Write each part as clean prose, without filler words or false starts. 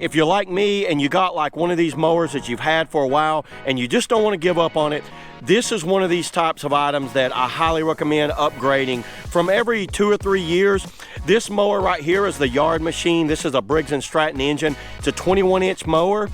If you're like me and you got like one of these mowers that you've had for a while and you just don't want to give up on it, this is one of these types of items that I highly recommend upgrading. From every 2 or 3 years, this mower right here is the Yard Machine. This is a Briggs & Stratton engine. It's a 21-inch mower.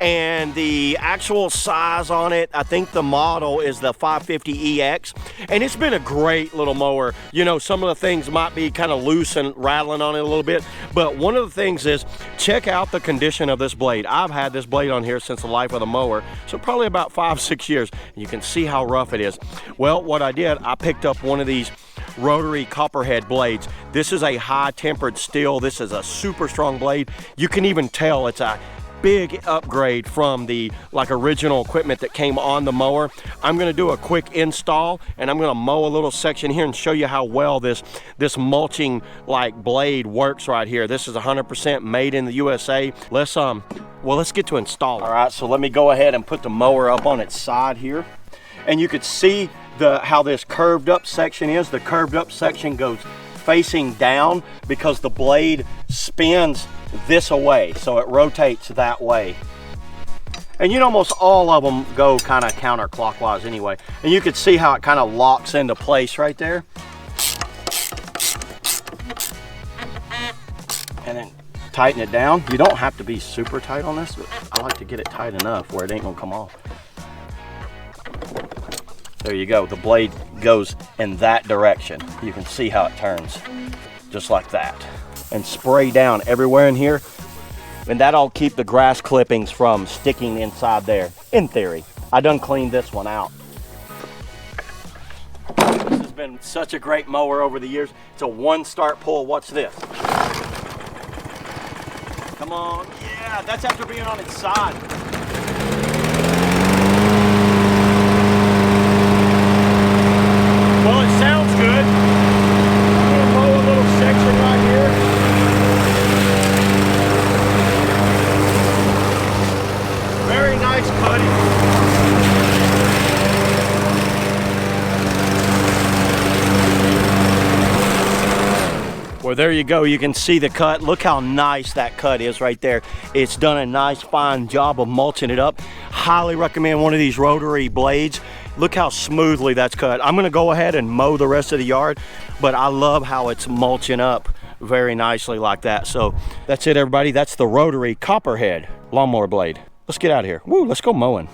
And the actual size on it, I think the model is the 550EX, and it's been a great little mower. You know, some of the things might be kind of loose and rattling on it a little bit, but one of the things is check out the condition of this blade. I've had this blade on here since the life of the mower, so probably about 5-6 years. You can see how rough it is. Well, what I did, I picked up one of these rotary copperhead blades. This is a high tempered steel. This is a super strong blade. You can even tell it's a big upgrade from the original equipment that came on the mower. I'm going to do a quick install and I'm going to mow a little section here and show you how well this mulching blade works right here. This is 100% made in the USA. Let's get to install it. All right, so let me go ahead and put the mower up on its side here, and you could see how this curved up section is. The curved up section goes facing down because the blade spins this away, so it rotates that way. And almost all of them go kind of counterclockwise anyway. And you can see how it kind of locks into place right there. And then tighten it down. You don't have to be super tight on this, but I like to get it tight enough where it ain't gonna come off. There you go. The blade goes in that direction. You can see how it turns, just like that. And spray down everywhere in here, and that'll keep the grass clippings from sticking inside there, in theory. I done cleaned this one out. This has been such a great mower over the years. It's a one-start pull. Watch this. Come on. Yeah, that's after being on its side. Well, it sounds good. I'm gonna mow a little section right here. Very nice cutting. Well, there you go. You can see the cut. Look how nice that cut is right there. It's done a nice, fine job of mulching it up. Highly recommend one of these rotary blades. Look how smoothly that's cut. I'm gonna go ahead and mow the rest of the yard, but I love how it's mulching up very nicely like that. So that's it, everybody. That's the rotary copperhead lawnmower blade. Let's get out of here. Woo, let's go mowing.